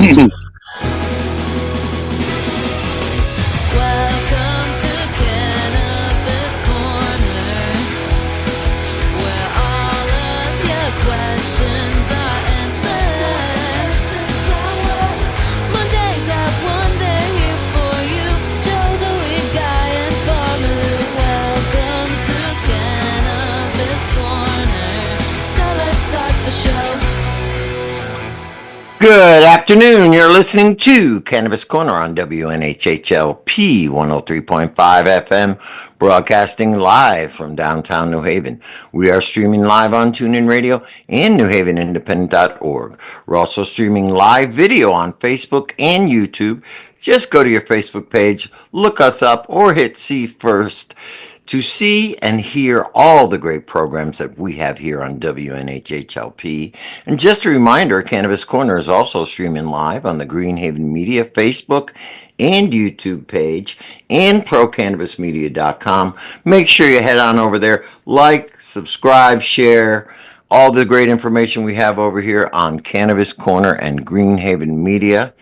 Welcome to Cannabis Corner, where all of your questions are answered. Mondays at 1, they're here for you. Joe the weed guy and Farmer. Welcome to Cannabis Corner. So let's start the show. Good afternoon. You're listening to Cannabis Corner on WNHHLP 103.5 FM, broadcasting live from downtown New Haven. We are streaming live on TuneIn Radio and NewHavenIndependent.org. We're also streaming live video on Facebook and YouTube. Just go to your Facebook page, look us up, or hit see first to see and hear all the great programs that we have here on WNHHLP. And just a reminder, Cannabis Corner is also streaming live on the Greenhaven Media Facebook and YouTube page and ProCannabisMedia.com. Make sure you head on over there, like, subscribe, share all the great information we have over here on Cannabis Corner and Greenhaven Media.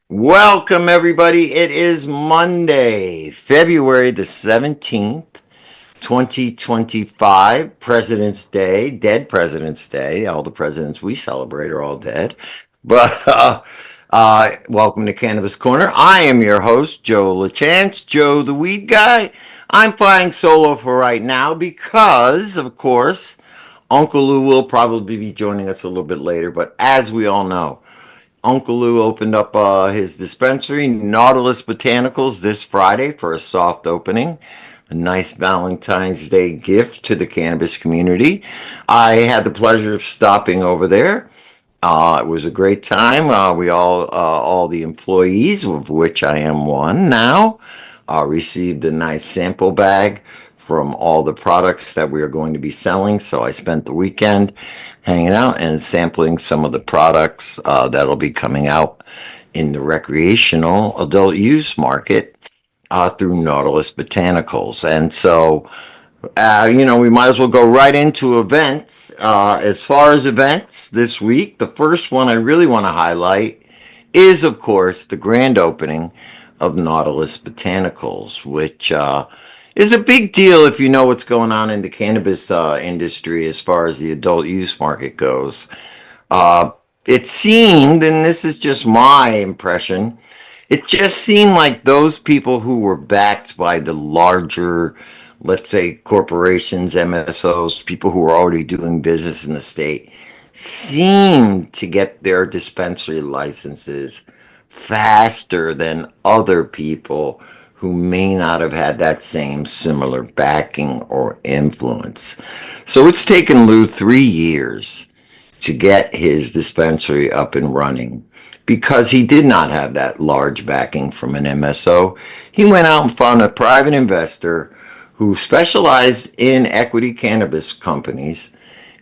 Welcome, everybody. It is Monday, February the 17th, 2025, President's Day, Dead President's Day. All the presidents we celebrate are all dead. But welcome to Cannabis Corner. I am your host, Joe LaChance, Joe the Weed Guy. I'm flying solo for right now because, of course, Uncle Lou will probably be joining us a little bit later. But as we all know, Uncle Lou opened up his dispensary, Nautilus Botanicals, this Friday for a soft opening. A nice Valentine's Day gift to the cannabis community. I had the pleasure of stopping over there. It was a great time. We all the employees, of which I am one now, received a nice sample bag from all the products that we are going to be selling. So I spent the weekend hanging out and sampling some of the products that'll be coming out in the recreational adult use market through Nautilus Botanicals. And so, we might as well go right into events. As far as events this week, the first one I really want to highlight is, of course, the grand opening of Nautilus Botanicals, which is a big deal if you know what's going on in the cannabis industry as far as the adult use market goes. It seemed, and this is just my impression, it just seemed like those people who were backed by the larger, let's say, corporations, MSOs, people who were already doing business in the state, seemed to get their dispensary licenses faster than other people who may not have had that same similar backing or influence. So it's taken Lou 3 years to get his dispensary up and running because he did not have that large backing from an MSO. He went out and found a private investor who specialized in equity cannabis companies,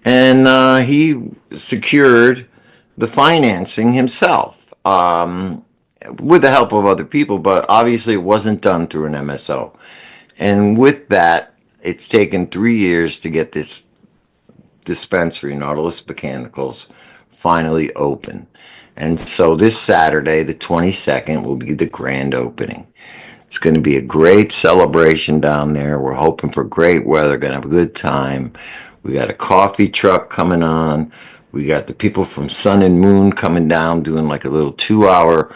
and he secured the financing himself with the help of other people, but obviously it wasn't done through an MSO. And with that, it's taken 3 years to get this dispensary, Nautilus Botanicals, finally open. And so this Saturday, the 22nd, will be the grand opening. It's going to be a great celebration down there. We're hoping for great weather, going to have a good time. We got a coffee truck coming on. We got the people from Sun and Moon coming down doing like a little 2-hour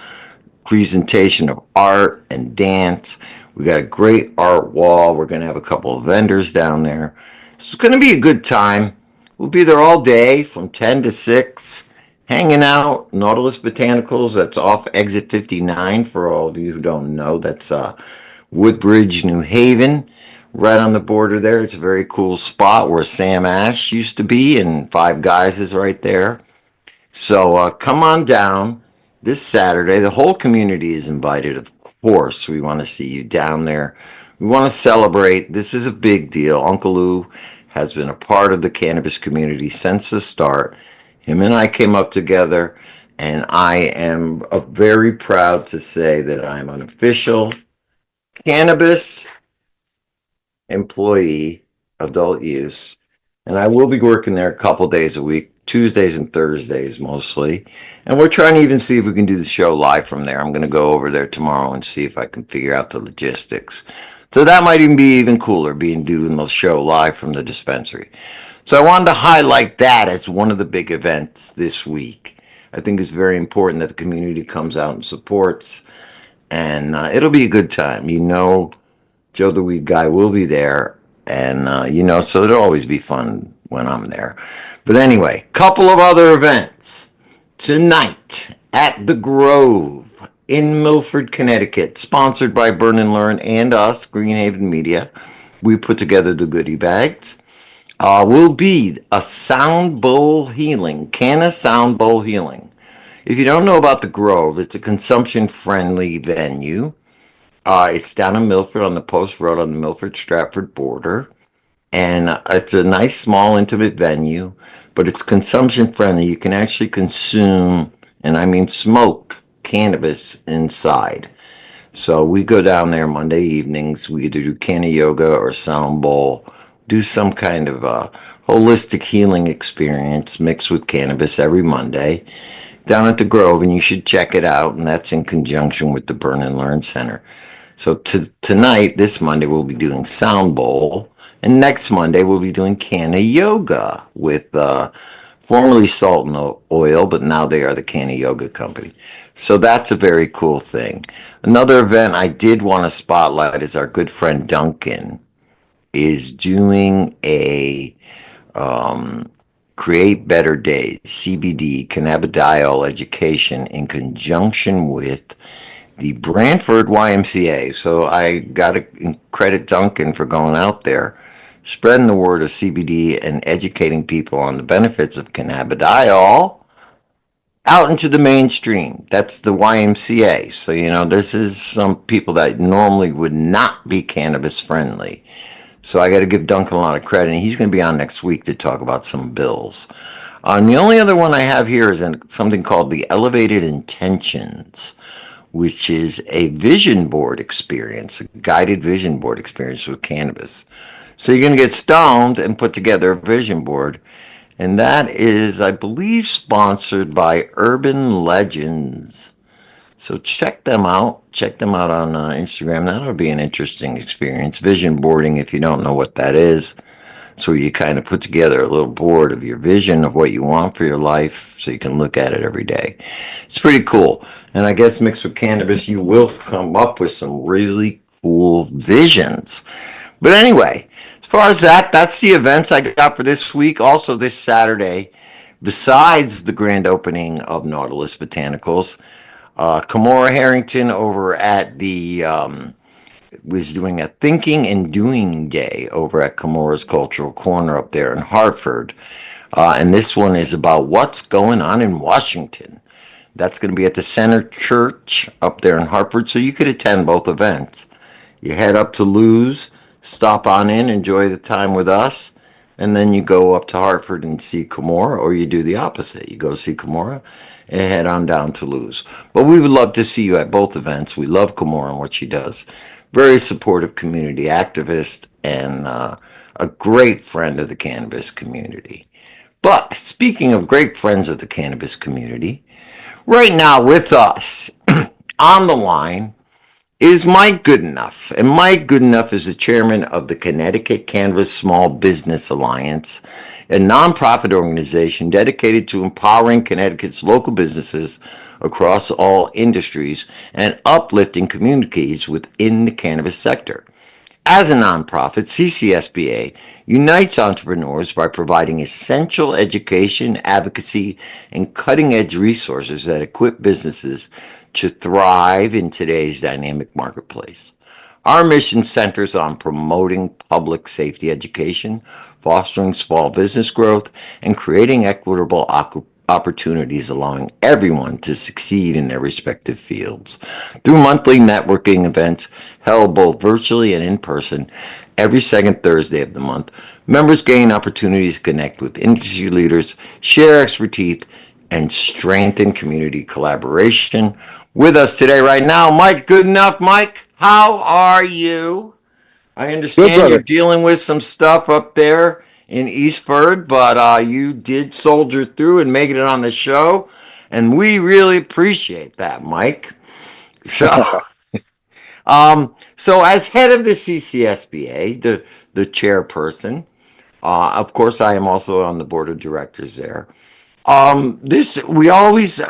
presentation of art and dance. We got a great art wall. We're going to have a couple of vendors down there. So it's going to be a good time. We'll be there all day from 10 to 6, hanging out. Nautilus Botanicals, that's off exit 59 for all of you who don't know. That's Woodbridge, New Haven, right on the border there. It's a very cool spot where Sam Ash used to be, and Five Guys is right there. So come on down this Saturday. The whole community is invited, of course. We want to see you down there. We want to celebrate. This is a big deal. Uncle Lou has been a part of the cannabis community since the start. Him and I came up together, and I am very proud to say that I'm an official cannabis employee, adult use, and I will be working there a couple days a week Tuesdays and Thursdays mostly. And we're trying to even see if we can do the show live from there. I'm going to go over there tomorrow and see if I can figure out the logistics. So that might even be even cooler, being doing the show live from the dispensary. So I wanted to highlight that as one of the big events this week. I think it's very important that the community comes out and supports, and it'll be a good time. Joe the Weed Guy will be there, and so it'll always be fun when I'm there. But anyway, couple of other events tonight at the Grove in Milford, Connecticut, sponsored by Burn and Learn and us, Greenhaven Media. We put together the goodie bags. Will be a sound bowl healing, Canna Sound Bowl healing. If you don't know about the Grove, it's a consumption-friendly venue. It's down in Milford on the Post Road on the Milford-Stratford border. And it's a nice, small, intimate venue, but it's consumption-friendly. You can actually consume, and I mean smoke, cannabis inside. So we go down there Monday evenings. We either do canna yoga or sound bowl, do some kind of holistic healing experience mixed with cannabis every Monday down at the Grove, and you should check it out. And that's in conjunction with the Burn and Learn Center. So tonight, this Monday, we'll be doing Sound Bowl, and next Monday we'll be doing Canna Yoga with formerly Salt and Oil, but now they are the Canna Yoga Company. So that's a very cool thing. Another event I did want to spotlight is our good friend Duncan is doing a Create Better Days, CBD, cannabidiol education in conjunction with the Brantford YMCA. So I got to credit Duncan for going out there, spreading the word of CBD and educating people on the benefits of cannabidiol out into the mainstream. That's the YMCA. So, this is some people that normally would not be cannabis friendly. So I got to give Duncan a lot of credit. And he's going to be on next week to talk about some bills. And the only other one I have here is something called the Elevated Intentions, which is a vision board experience, a guided vision board experience with cannabis. So you're going to get stoned and put together a vision board. And that is, I believe, sponsored by Urban Legends. So check them out. Check them out on Instagram. That'll be an interesting experience. Vision boarding, if you don't know what that is. So you kind of put together a little board of your vision of what you want for your life so you can look at it every day. It's pretty cool. And I guess mixed with cannabis, you will come up with some really cool visions. But anyway, as far as that's the events I got for this week. Also this Saturday, besides the grand opening of Nautilus Botanicals, Kamora Harrington over at the was doing a Thinking and Doing Day over at Kamora's Cultural Corner up there in Hartford. And this one is about what's going on in Washington. That's going to be at the Center Church up there in Hartford, so you could attend both events. You head up to Luz, stop on in, enjoy the time with us, and then you go up to Hartford and see Kamora, or you do the opposite. You go see Kamora and head on down to Luz. But we would love to see you at both events. We love Kamora and what she does. Very supportive community activist and a great friend of the cannabis community. But speaking of great friends of the cannabis community, right now with us on the line is Mike Goodenough. And Mike Goodenough is the chairman of the Connecticut Cannabis Small Business Alliance, a nonprofit organization dedicated to empowering Connecticut's local businesses across all industries and uplifting communities within the cannabis sector. As a nonprofit, CCSBA unites entrepreneurs by providing essential education, advocacy, and cutting-edge resources that equip businesses to thrive in today's dynamic marketplace. Our mission centers on promoting public safety education, fostering small business growth, and creating equitable opportunities, allowing everyone to succeed in their respective fields. Through monthly networking events held both virtually and in person every second Thursday of the month, members gain opportunities to connect with industry leaders, share expertise, and strengthen community collaboration. With us today, right now, Mike Goodenough. Mike, how are you? I Good, understand you're brother. dealing with some stuff up there in Eastford, but you did soldier through and make it on the show, and we really appreciate that, Mike. So, so as head of the CCSBA, the chairperson, of course, I am also on the board of directors there. This we always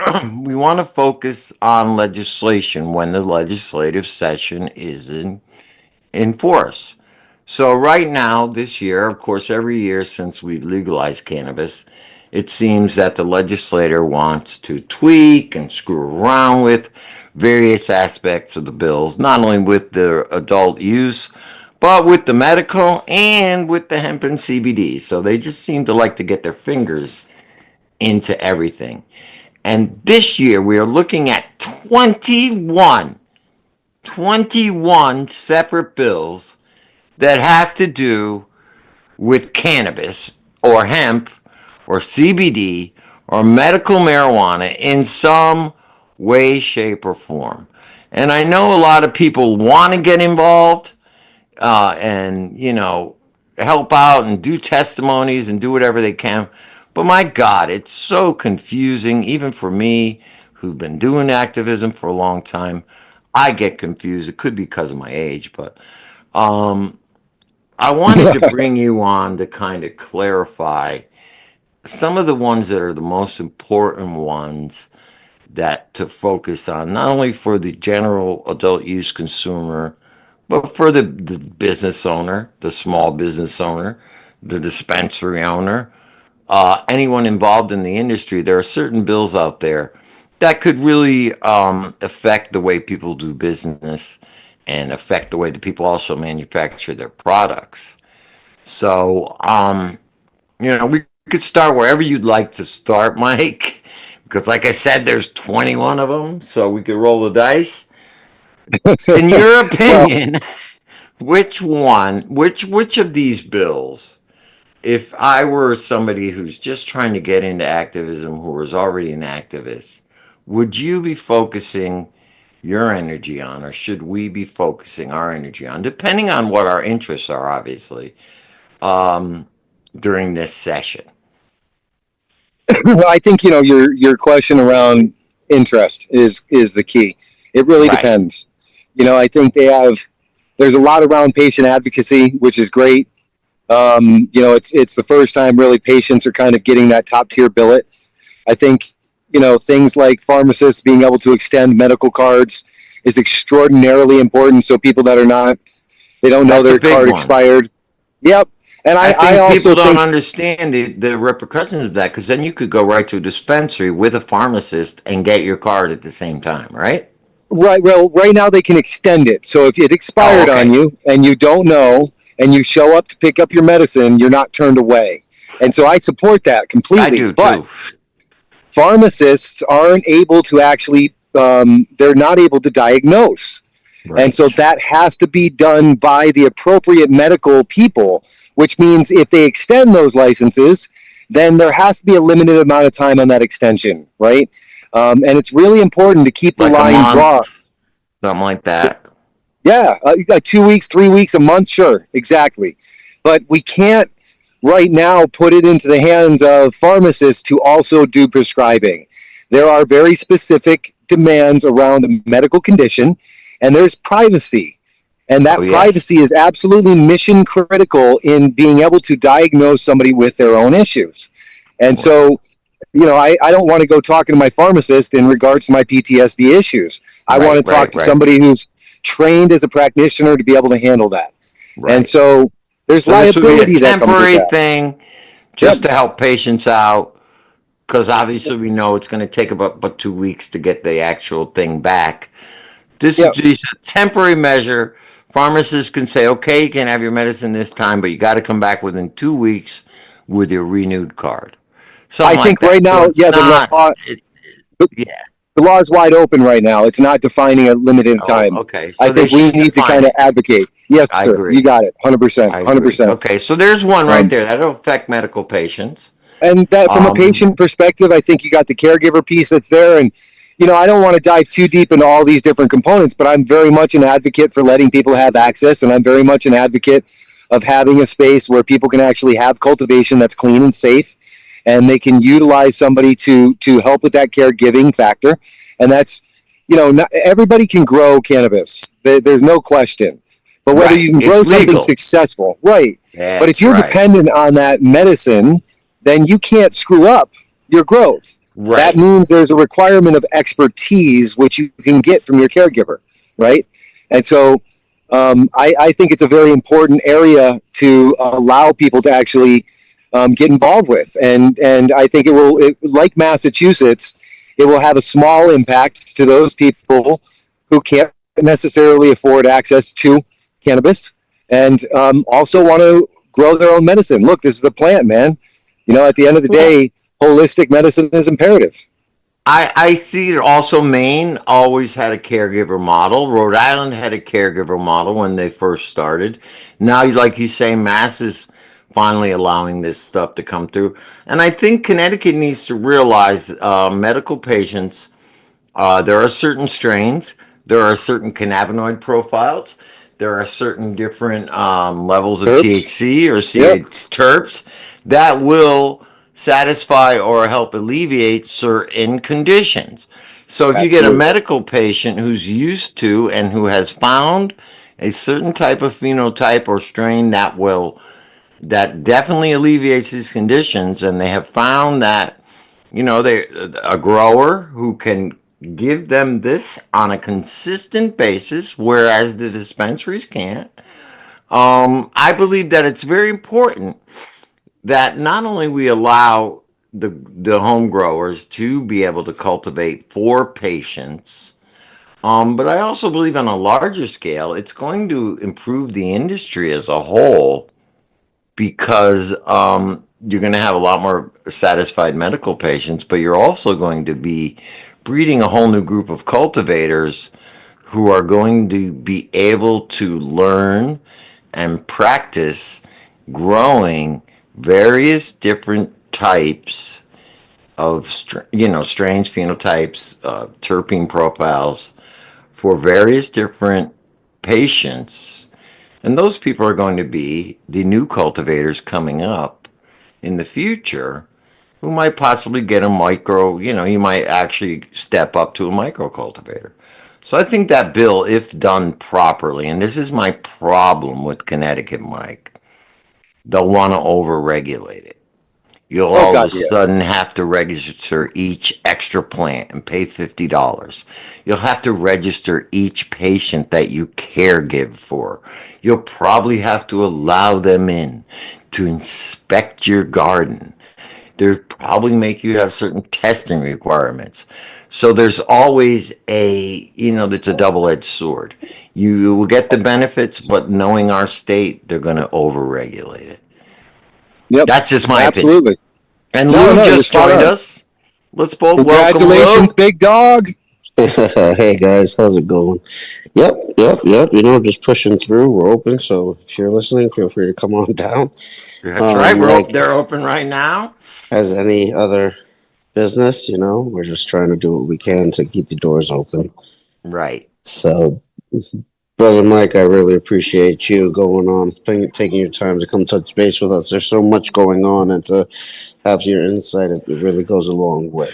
we want to focus on legislation when the legislative session is in force. So right now, this year, of course, every year since we've legalized cannabis, it seems that the legislator wants to tweak and screw around with various aspects of the bills, not only with the adult use, but with the medical and with the hemp and CBD. So they just seem to like to get their fingers into everything. And this year we are looking at 21 separate bills that have to do with cannabis or hemp or CBD or medical marijuana in some way, shape, or form. And I know a lot of people want to get involved and, help out and do testimonies and do whatever they can. But my God, it's so confusing, even for me, who've been doing activism for a long time. I get confused. It could be because of my age, but I wanted to bring you on to kind of clarify some of the ones that are the most important ones that to focus on, not only for the general adult use consumer, but for the business owner, the small business owner, the dispensary owner, anyone involved in the industry. There are certain bills out there that could really affect the way people do business and affect the way that people also manufacture their products. So, we could start wherever you'd like to start, Mike, because like I said, there's 21 of them, so we could roll the dice. In your Well, opinion, which of these bills, if I were somebody who's just trying to get into activism, who was already an activist, would you be focusing your energy on, or should we be focusing our energy on, depending on what our interests are, obviously, during this session? I think your question around interest is the key. It really Right. depends. I think there's a lot around patient advocacy, which is great. It's the first time really patients are kind of getting that top tier billet. I think things like pharmacists being able to extend medical cards is extraordinarily important. So people that they don't know That's a their big card one. expired. Yep. And I I think people also don't think, understand the repercussions of that, because then you could go right to a dispensary with a pharmacist and get your card at the same time, right? right, well, right now they can extend it. So if it Oh, expired on okay. you and you don't know and you show up to pick up your medicine, you're not turned away. And so I support that I completely. do But too. pharmacists aren't able to actually, they're not able to diagnose. And so Right. that has to be done by the appropriate medical people, which means if they extend those licenses, then there has to be a limited amount of time on that extension, right? And it's really important to keep the Like a line drawn. month, something like that. Yeah, 2 weeks, 3 weeks, a month, sure, exactly. But we can't right now put it into the hands of pharmacists to also do prescribing. There are very specific demands around the medical condition, and there's privacy. And Oh, that yes. privacy is absolutely mission critical in being able to diagnose somebody with their own issues. And Right. so, I don't want to go talking to my pharmacist in regards to my PTSD issues. I want Right, to talk right, to right, somebody who's trained as a practitioner to be able to handle that. And right. so there's So this would be a liability that comes with temporary that. thing Yep. just to help patients out, because obviously we know it's going to take about but 2 weeks to get the actual thing back. This is Yep. just a temporary measure. Pharmacists can say, okay, you can have your medicine this time, but you got to come back within 2 weeks with your renewed card. I Something like think right that. So now, it's yeah, not, it, the, yeah. the law is wide open right now. It's not defining a limited Oh, time. okay. I So they think we should need to define kind of it. advocate. Yes, I sir. You agree. got it. 100%. I agree. 100%. Okay. So there's one right Um, there. That'll affect medical patients. and that from a Um, patient perspective, I think you got the caregiver piece that's there. And, I don't want to dive too deep into all these different components, but I'm very much an advocate for letting people have access. And I'm very much an advocate of having a space where people can actually have cultivation that's clean and safe, and they can utilize somebody to help with that caregiving factor. And that's, not everybody can grow cannabis. There's no question. But whether Right. you can grow It's something legal. successful, right? But if That's you're right. dependent on that medicine, then you can't screw up your growth. That Right. means there's a requirement of expertise, which you can get from your caregiver, right? And so I think it's a very important area to allow people to actually get involved with. And I think like Massachusetts, it will have a small impact to those people who can't necessarily afford access to cannabis and also want to grow their own medicine. Look, this is a plant, man. At the end of the Well, day, holistic medicine is imperative. I see it also. Maine always had a caregiver model. Rhode Island had a caregiver model when they first started. Now, like you say, Mass is finally allowing this stuff to come through. And I think Connecticut needs to realize medical patients, there are certain strains, there are certain cannabinoid profiles, there are certain different levels of Herbs? THC or Yep, CH terps that will satisfy or help alleviate certain conditions. So if you get a absolutely. medical patient who's used to and who has found a certain type of phenotype or strain that definitely alleviates these conditions, and they have found that they a grower who can give them this on a consistent basis, whereas the dispensaries can't. I believe that it's very important that not only we allow the home growers to be able to cultivate for patients, but I also believe on a larger scale, it's going to improve the industry as a whole because you're going to have a lot more satisfied medical patients, but you're also going to be breeding a whole new group of cultivators who are going to be able to learn and practice growing various different types of strains, phenotypes, terpene profiles for various different patients, and those people are going to be the new cultivators coming up in the future who might possibly get a micro, you might actually step up to a micro cultivator. So I think that bill, if done properly, and this is my problem with Connecticut, Mike, they'll want to overregulate it. You'll Oh, all of God, a yeah. sudden have to register each extra plant and pay $50. You'll have to register each patient that you care give for. You'll probably have to allow them in to inspect your garden. They'll probably make you have certain testing requirements. So there's always it's a double-edged sword. You will get the benefits, but knowing our state, they're going to overregulate it. Yep, That's just my opinion. absolutely. And No, Lou no, you're just spot joined on. us. Let's both welcome Congratulations, Lou. big dog. Hey guys, how's it going? Yep. Just pushing through. We're open, so if you're listening, feel free to come on down. That's right. Like They're open right now. as any other business, we're just trying to do what we can to keep the doors open. Right. So, brother Mike, I really appreciate you going on, taking your time to come touch base with us. There's so much going on, and to have your insight, it really goes a long way.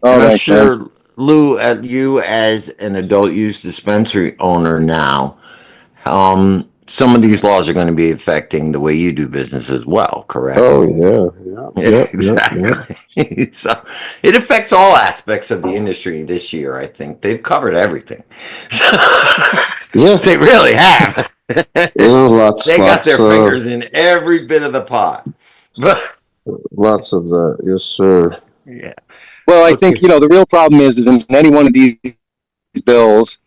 Oh, And I'm thanks, man. sure, Lou, you as an adult use dispensary owner now, some of these laws are going to be affecting the way you do business as well, correct? Oh yeah, Yeah, yep. exactly. So it affects all aspects of the industry this year, I think. They've covered everything. So Yeah, they really have. lots, They got lots their of. fingers in every bit of the pot. But Lots of that, yes, sir. yeah. Well, I think, Okay. the real problem is in any one of these bills,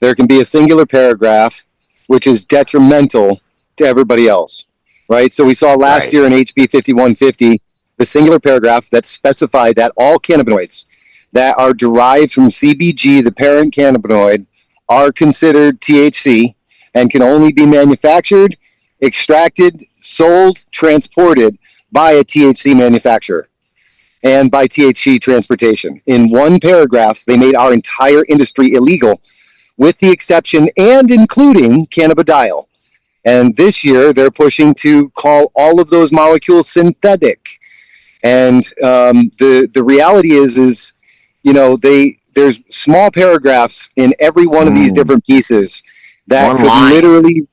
there can be a singular paragraph which is detrimental to everybody else, right? So we saw last Right. year in HB 5150, the singular paragraph that specified that all cannabinoids that are derived from CBG, the parent cannabinoid, are considered THC and can only be manufactured, extracted, sold, transported by a THC manufacturer and by THC transportation. In one paragraph, they made our entire industry illegal, with the exception and including cannabidiol. And this year, they're pushing to call all of those molecules synthetic. And the reality is there's small paragraphs in every one of these different pieces that One could line. literally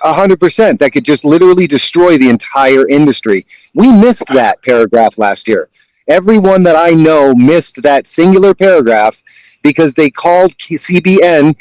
100% that could just literally destroy the entire industry. We missed that paragraph last year. Everyone that I know missed that singular paragraph because they called CBN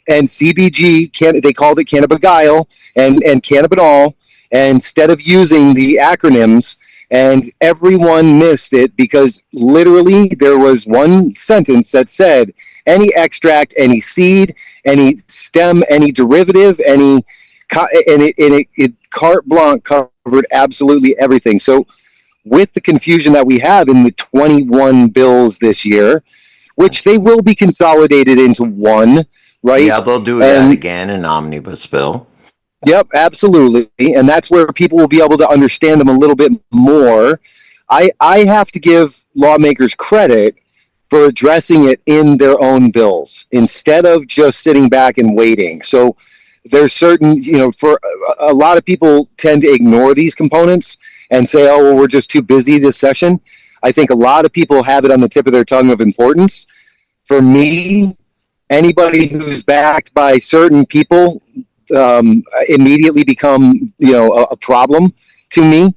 and CBG, they called it cannabidiol and cannabinol instead of using the acronyms, and everyone missed it because literally there was one sentence that said any extract, any seed, any stem, any derivative, and it carte blanche covered absolutely everything. So with the confusion that we have in the 21 bills this year, which they will be consolidated into one, right? Yeah, they'll do that again in omnibus bill. Yep, absolutely. And that's where people will be able to understand them a little bit more. I have to give lawmakers credit for addressing it in their own bills instead of just sitting back and waiting. So there's certain, for a lot of people tend to ignore these components and say, oh, well, we're just too busy this session. I think a lot of people have it on the tip of their tongue of importance. For me, anybody who's backed by certain people immediately become, a problem to me.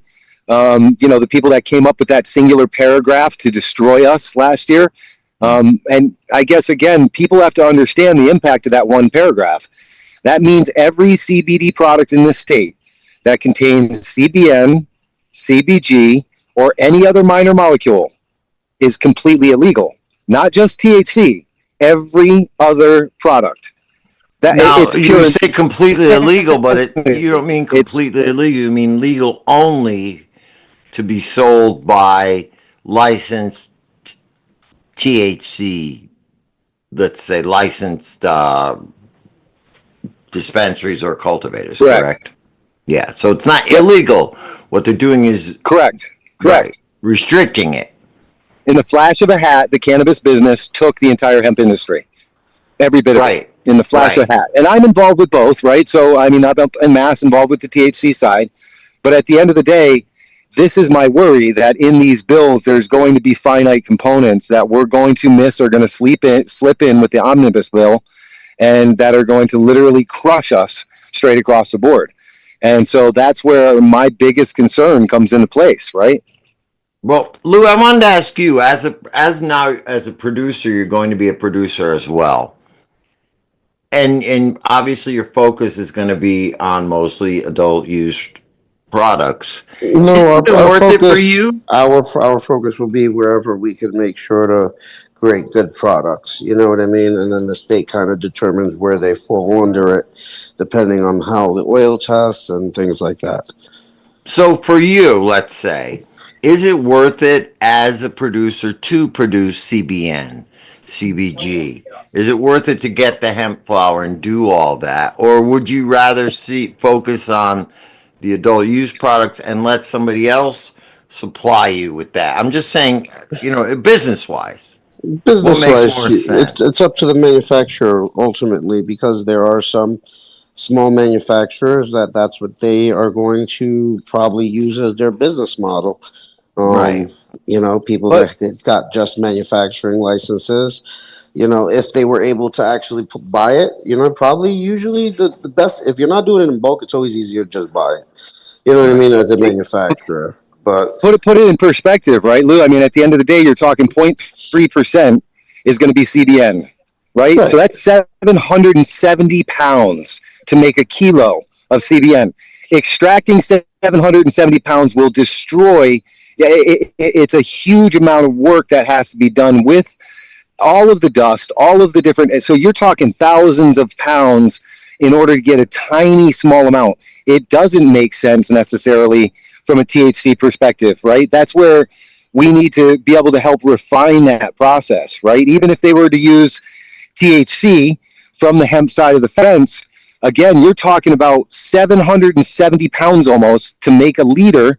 The people that came up with that singular paragraph to destroy us last year. And I guess, again, people have to understand the impact of that one paragraph. That means every CBD product in this state that contains CBN, CBG, or any other minor molecule is completely illegal. Not just THC, every other product. Now, you say completely illegal, but you don't mean completely illegal. You mean legal only to be sold by licensed THC, let's say licensed dispensaries or cultivators, correct? Yeah, so it's not illegal. What they're doing is... Correct. Right, restricting it. In the flash of a hat, the cannabis business took the entire hemp industry. Every bit of it. In the flash of a hat. And I'm involved with both, right? So, I mean, I'm en masse involved with the THC side. But at the end of the day, this is my worry that in these bills, there's going to be finite components that we're going to miss or going to slip in with the omnibus bill, and that are going to literally crush us straight across the board. And so that's where my biggest concern comes into place, right? Well, Lou, I wanted to ask you, as a producer, you're going to be a producer as well. And obviously your focus is going to be on mostly adult use products. No, our focus, it for you? Our focus will be wherever we can make sure to create good products. You know what I mean? And then the state kind of determines where they fall under it, depending on how the oil tests and things like that. So for you, let's say, is it worth it as a producer to produce CBN, CBG? Is it worth it to get the hemp flower and do all that? Or would you rather focus on the adult use products and let somebody else supply you with that? I'm just saying, business-wise. Business-wise, it's up to the manufacturer ultimately, because there are some small manufacturers that's what they are going to probably use as their business model. Right. People that got just manufacturing licenses, if they were able to actually buy it, probably usually the best, if you're not doing it in bulk, it's always easier to just buy it. You know what I mean? As a manufacturer. But put it in perspective, right, Lou? I mean, at the end of the day, you're talking 0.3% is going to be CBN, right? So that's 770 pounds to make a kilo of CBN. Extracting 770 pounds will destroy. It's a huge amount of work that has to be done with all of the dust, all of the different. So you're talking thousands of pounds in order to get a tiny small amount. It doesn't make sense necessarily from a THC perspective, right? That's where we need to be able to help refine that process, right? Even if they were to use THC from the hemp side of the fence, again, you're talking about 770 pounds almost to make a liter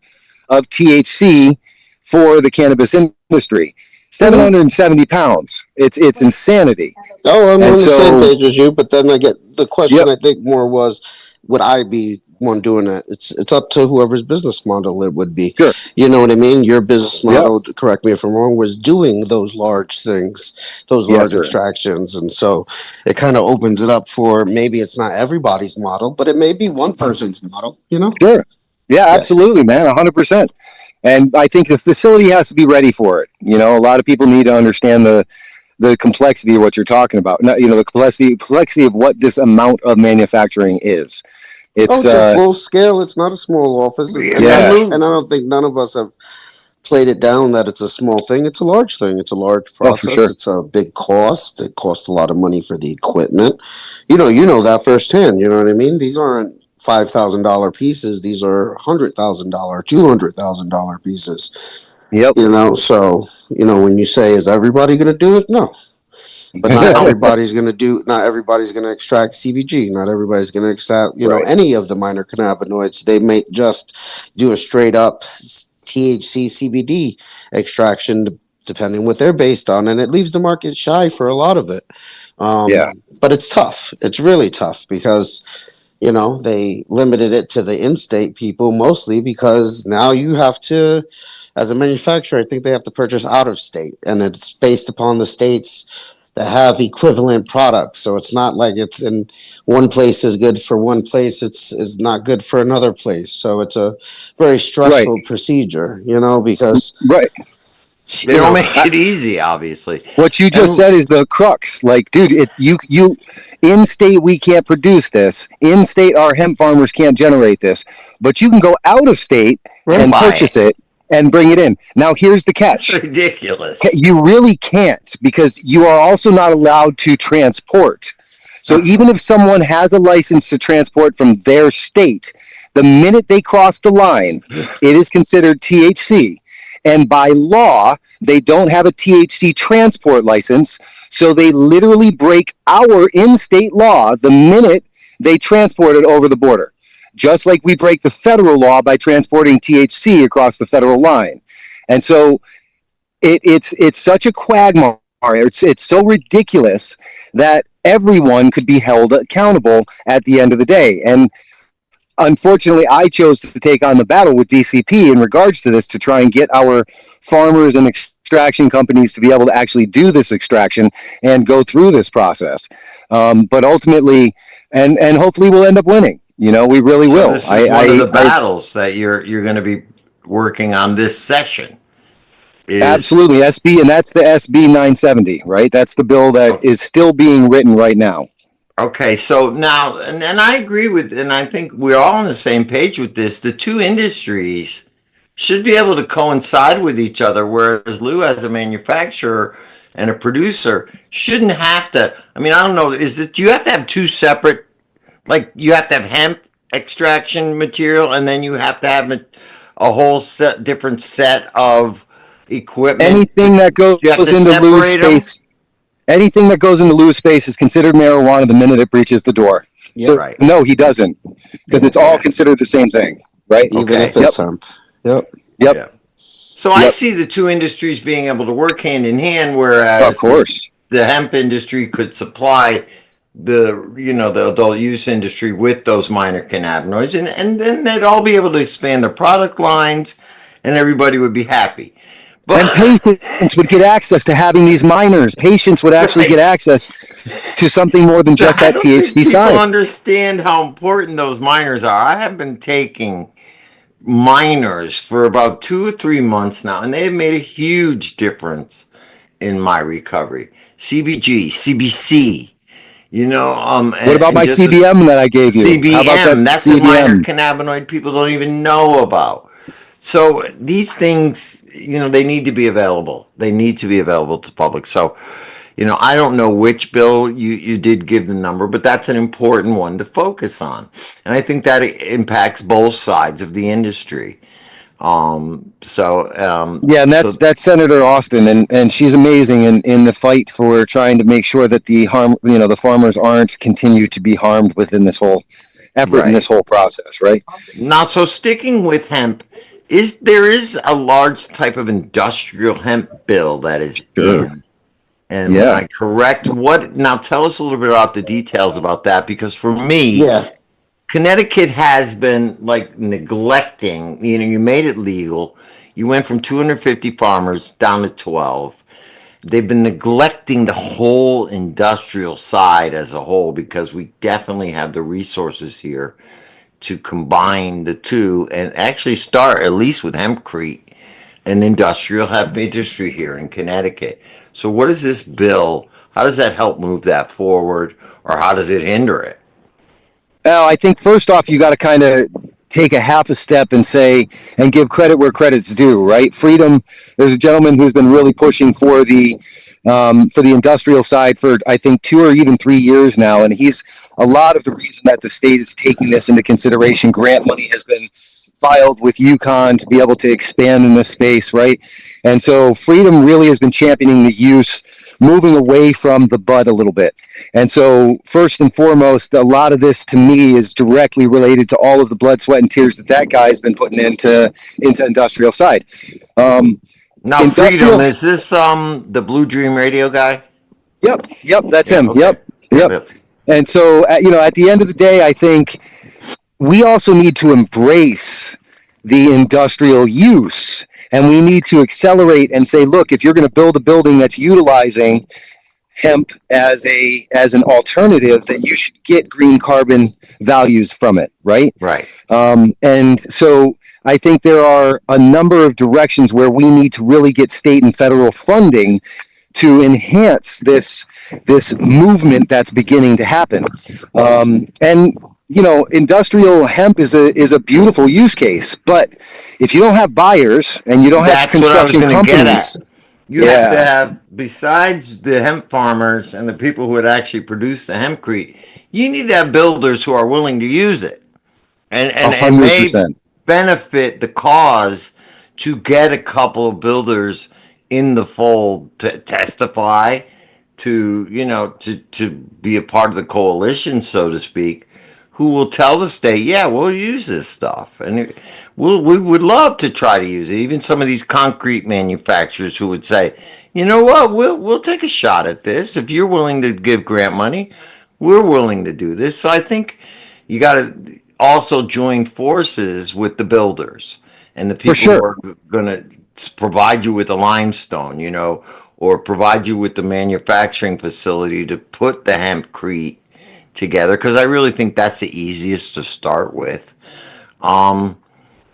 of THC for the cannabis industry. 770 pounds. It's insanity. Oh, I'm on the same page as you, but then I get the question. Yep. I think more was, would I be one doing it? It's up to whoever's business model it would be. Sure. You know what I mean? Your business Yep. model, correct me if I'm wrong, was doing those large things, those Yes, large sir. extractions. And so it kind of opens it up for maybe it's not everybody's model, but it may be one person's model, you know? Sure. Yeah, Yeah. absolutely, man. 100%. And I think the facility has to be ready for it. You know, a lot of people need to understand the complexity of what you're talking about. Not, you know, the complexity of what this amount of manufacturing is. Oh, It's it's a full scale. It's not a small office. Yeah. And I don't think none of us have played it down that it's a small thing. It's a large thing. It's a large Oh, for process. sure. It's a big cost. It costs a lot of money for the equipment. You know that firsthand. You know what I mean? These aren't $5,000 pieces. These are $100,000, $200,000 pieces. Yep. You know, so when you say is everybody going to do it? No, but not everybody's going to do. Not everybody's going to extract CBG. Not everybody's going to extract Right. any of the minor cannabinoids. They may just do a straight up THC CBD extraction, depending what they're based on, and it leaves the market shy for a lot of it. Yeah. But it's tough. It's really tough because they limited it to the in-state people mostly because now you have to, as a manufacturer, I think they have to purchase out of state, and it's based upon the states that have equivalent products. So it's not like it's in one place is good for one place, it's is not good for another place. So it's a very stressful procedure, because Right. They don't make it easy, obviously. What you just And- said is the crux. Like, dude, you in state we can't produce this. In state our hemp farmers can't generate this. But you can go out of state and buy purchase it and bring it in. Now here's the catch. It's ridiculous. You really can't because you are also not allowed to transport. So even if someone has a license to transport from their state, the minute they cross the line, it is considered THC. And by law, they don't have a THC transport license. So they literally break our in-state law the minute they transport it over the border. Just like we break the federal law by transporting THC across the federal line. And so it's such a quagmire. It's so ridiculous that everyone could be held accountable at the end of the day. And unfortunately, I chose to take on the battle with DCP in regards to this to try and get our farmers and extraction companies to be able to actually do this extraction and go through this process. But ultimately, and hopefully we'll end up winning. We really will. This is one of the battles that you're going to be working on this session. Absolutely, SB, and that's the SB 970, right? That's the bill that is still being written right now. Okay, so now, and I agree with, and I think we're all on the same page with this. The two industries should be able to coincide with each other, whereas Lou, as a manufacturer and a producer, shouldn't have to. I mean, I don't know, do you have to have two separate, like you have to have hemp extraction material, and then you have to have a whole different set of equipment? Anything that goes into Lou's space. Anything that goes into Lou's space is considered marijuana the minute it breaches the door. Yeah, so, right. No, he doesn't, because it's all considered the same thing, right? Even if it's hemp. Yep. Yeah. So I see the two industries being able to work hand in hand, whereas of course the hemp industry could supply the adult use industry with those minor cannabinoids, and then they'd all be able to expand their product lines, and everybody would be happy. And patients would get access to having these minors. Patients would actually get access to something more than just that THC side. People understand how important those minors are. I have been taking minors for about 2 or 3 months now, and they have made a huge difference in my recovery. CBG, CBC. What about my CBM that I gave you? CBM, How about that's a minor cannabinoid people don't even know about. So these things, they need to be available. They need to be available to the public. So, I don't know which bill you did give the number, but that's an important one to focus on. And I think that it impacts both sides of the industry. And that's Senator Austin, and she's amazing in the fight for trying to make sure that the farmers aren't continue to be harmed within this whole effort in this whole process, right? Now, so sticking with hemp, there is a large type of industrial hemp bill that is in. And am I correct? Now tell us a little bit about the details about that, because for me, Connecticut has been like neglecting, you made it legal. You went from 250 farmers down to 12. They've been neglecting the whole industrial side as a whole because we definitely have the resources here to combine the two and actually start at least with hempcrete an industrial hemp industry here in Connecticut. So what is this bill? How does that help move that forward or how does it hinder it? Well, I think first off, you got to kind of take a half a step and say and give credit where credit's due, right? Freedom. There's a gentleman who's been really pushing for the industrial side for I think 2 or even 3 years now, and he's a lot of the reason that the state is taking this into consideration. Grant money has been filed with UConn to be able to expand in this space, right? And so Freedom really has been championing the use, moving away from the bud a little bit. And so first and foremost, a lot of this to me is directly related to all of the blood, sweat, and tears that guy has been putting into industrial side. Um, Now, Freedom, is this the Blue Dream Radio guy? Yep, that's him. Okay. Yep. And so, at the end of the day, I think we also need to embrace the industrial use, and we need to accelerate and say, look, if you're going to build a building that's utilizing hemp as an alternative, then you should get green carbon values from it, right? Right. And so I think there are a number of directions where we need to really get state and federal funding to enhance this movement that's beginning to happen. And industrial hemp is a beautiful use case, but if you don't have buyers and you don't have construction companies, you have to have, besides the hemp farmers and the people who would actually produce the hempcrete, you need to have builders who are willing to use it, and may benefit the cause to get a couple of builders in the fold to testify, to be a part of the coalition, so to speak, who will tell the state, yeah, we'll use this stuff, and we would love to try to use it. Even some of these concrete manufacturers who would say, you know what, we'll take a shot at this if you're willing to give grant money. We're willing to do this. So I think you got to also join forces with the builders and the people who are going to provide you with the limestone, or provide you with the manufacturing facility to put the hempcrete together, because I really think that's the easiest to start with. And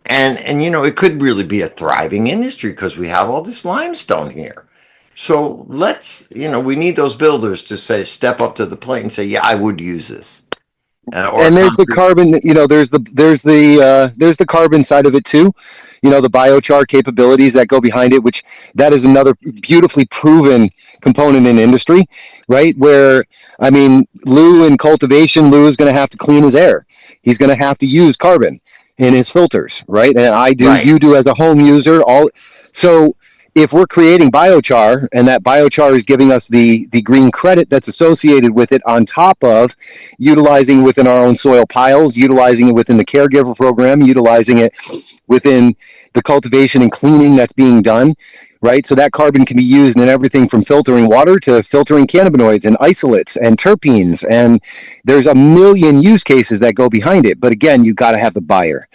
it could really be a thriving industry because we have all this limestone here. So let's, we need those builders to step up to the plate and say, yeah, I would use this. And there's the carbon, there's the carbon side of it too, the biochar capabilities that go behind it, which that is another beautifully proven component in industry, right? Where, Lou in cultivation, Lou is going to have to clean his air. He's going to have to use carbon in his filters, right? And I do, right. You do as a home user. So if we're creating biochar and that biochar is giving us the green credit that's associated with it, on top of utilizing within our own soil piles, utilizing it within the caregiver program, utilizing it within the cultivation and cleaning that's being done, right? So that carbon can be used in everything from filtering water to filtering cannabinoids and isolates and terpenes. And there's a million use cases that go behind it. But again, you got to have the buyer.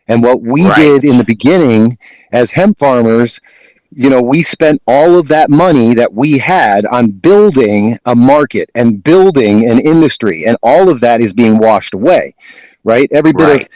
And what we did in the beginning as hemp farmers, we spent all of that money that we had on building a market and building an industry, and all of that is being washed away, right? Every bit of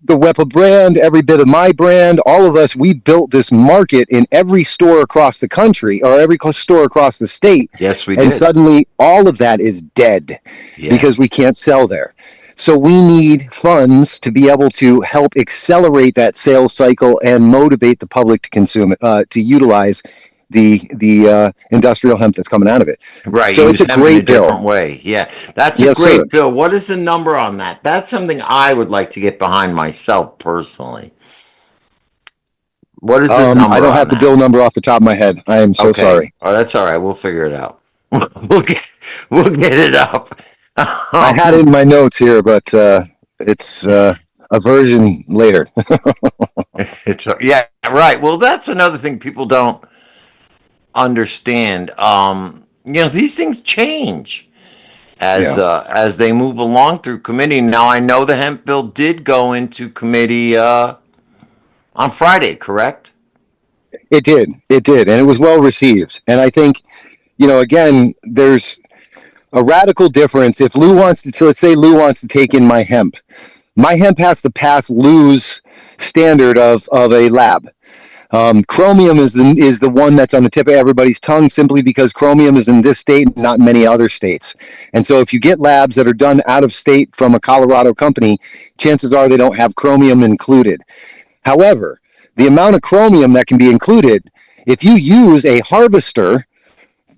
the WEPA brand, every bit of my brand, all of us, we built this market in every store across the country or every store across the state. Yes, we did. And suddenly all of that is dead because we can't sell there. So we need funds to be able to help accelerate that sales cycle and motivate the public to consume it, to utilize the industrial hemp that's coming out of it. Right. So it's a great bill. Different way. Yeah, that's a great bill. What is the number on that? That's something I would like to get behind myself personally. What is the number? I don't have the bill number off the top of my head. I am so sorry. Oh, that's all right. We'll figure it out. we'll get it up. I had it in my notes here, but it's a version later. Yeah, right. Well, that's another thing people don't understand. These things change. Yeah, as they move along through committee. Now I know the hemp bill did go into committee on Friday, correct? it did, and it was well received. And I think, again, there's a radical difference. If Lou wants to, let's say Lou wants to take in my hemp has to pass Lou's standard of a lab. Chromium is the one that's on the tip of everybody's tongue, simply because chromium is in this state and not in many other states. And so if you get labs that are done out of state from a Colorado company, chances are they don't have chromium included. However, the amount of chromium that can be included, if you use a harvester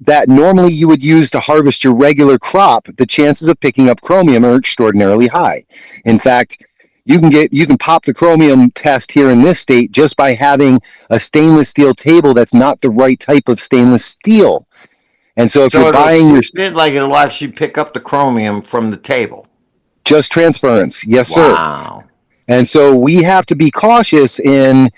that normally you would use to harvest your regular crop, the chances of picking up chromium are extraordinarily high. In fact, you can pop the chromium test here in this state just by having a stainless steel table that's not the right type of stainless steel. And so if So you're it'll buying your it like it'll actually pick up the chromium from the table. just transference, yes sir. Wow. And so we have to be cautious in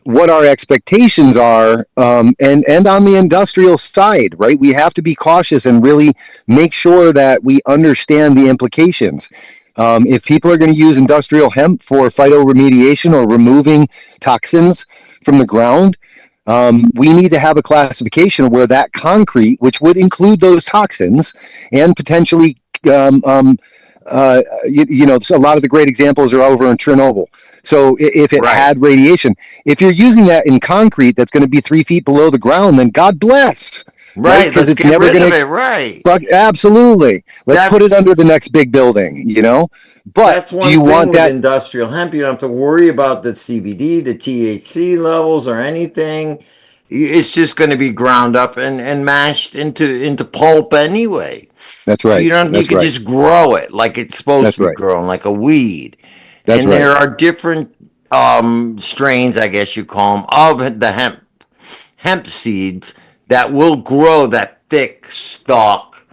what our expectations are, and on the industrial side, right? We have to be cautious and really make sure that we understand the implications. If people are going to use industrial hemp for phytoremediation or removing toxins from the ground, we need to have a classification where that concrete, which would include those toxins and potentially, so a lot of the great examples are over in Chernobyl. So if it Right. had radiation, if you're using that in concrete that's going to be 3 feet below the ground, then God bless, right? Right. Because Let's it's get never rid going of to it. Right. absolutely. Let's put it under That's the next big building. But That's do one you thing want with that? industrial hemp. You don't have to worry about the CBD, the THC levels, or anything. It's just going to be ground up and mashed into pulp anyway. That's So right. you That's can right. just grow it like it's supposed That's to be right. grown, like a weed. That's And right. there are different strains, I guess you call them, of the hemp seeds that will grow that thick stalk,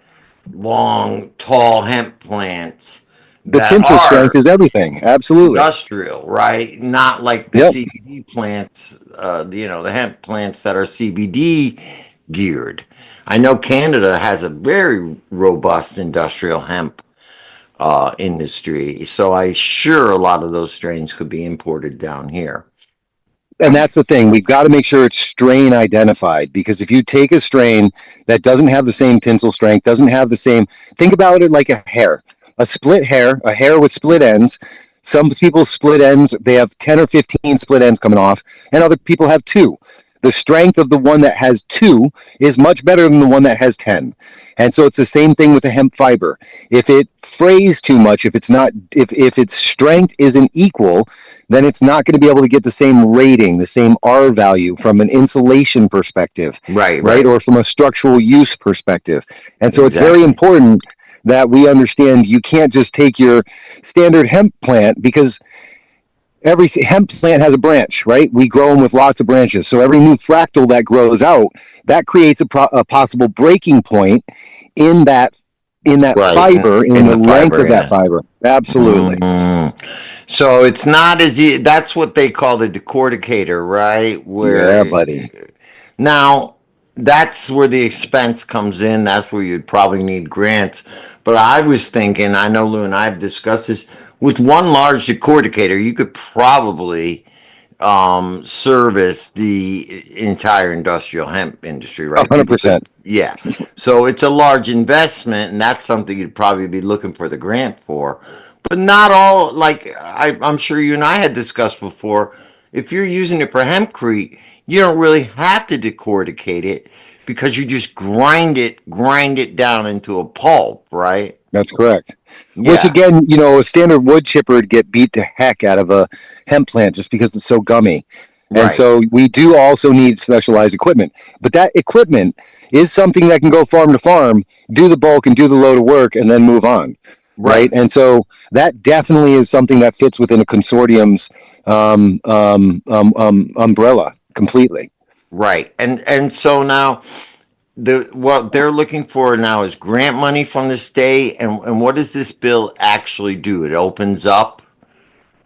long, tall hemp plants The that tinsel strength are is everything. Absolutely. industrial, right? Not like the Yep. CBD plants, the hemp plants that are CBD geared. I know Canada has a very robust industrial hemp industry, so I sure a lot of those strains could be imported down here. And that's the thing. We've got to make sure it's strain identified, because if you take a strain that doesn't have the same tinsel strength, doesn't have the same, think about it like a hair, a hair with split ends. Some people split ends, they have 10 or 15 split ends coming off, and other people have two. The strength of the one that has two is much better than the one that has 10. And so it's the same thing with the hemp fiber. If it frays too much, if its strength isn't equal, then it's not going to be able to get the same rating, the same R value from an insulation perspective, Right, right? right. Or from a structural use perspective. And so it's very Exactly. important that we understand you can't just take your standard hemp plant, because every hemp plant has a branch, right? We grow them with lots of branches. So every new fractal that grows out, that creates a possible breaking point in that Right. fiber, in In the the length fiber, of that yeah. fiber. Absolutely. Mm. So it's not as that's what they call the decorticator, right? Yeah, Where buddy. now that's where the expense comes in. That's where you'd probably need grants. But I was thinking, I know Lou and I have discussed this, with one large decorticator, you could probably service the entire industrial hemp industry, right? People could, 100%. yeah. So it's a large investment, and that's something you'd probably be looking for the grant for. But not all, like I'm sure you and I had discussed before, if you're using it for hempcrete, you don't really have to decorticate it because you just grind it down into a pulp, right? That's correct. Which Yeah, again, a standard wood chipper would get beat to heck out of a hemp plant just because it's so gummy. And right, so we do also need specialized equipment. But that equipment is something that can go farm to farm, do the bulk and do the load of work, and then move on. Right. right. And so that definitely is something that fits within a consortium's umbrella completely. Right. And so now what they're looking for now is grant money from the state, and what does this bill actually do? It opens up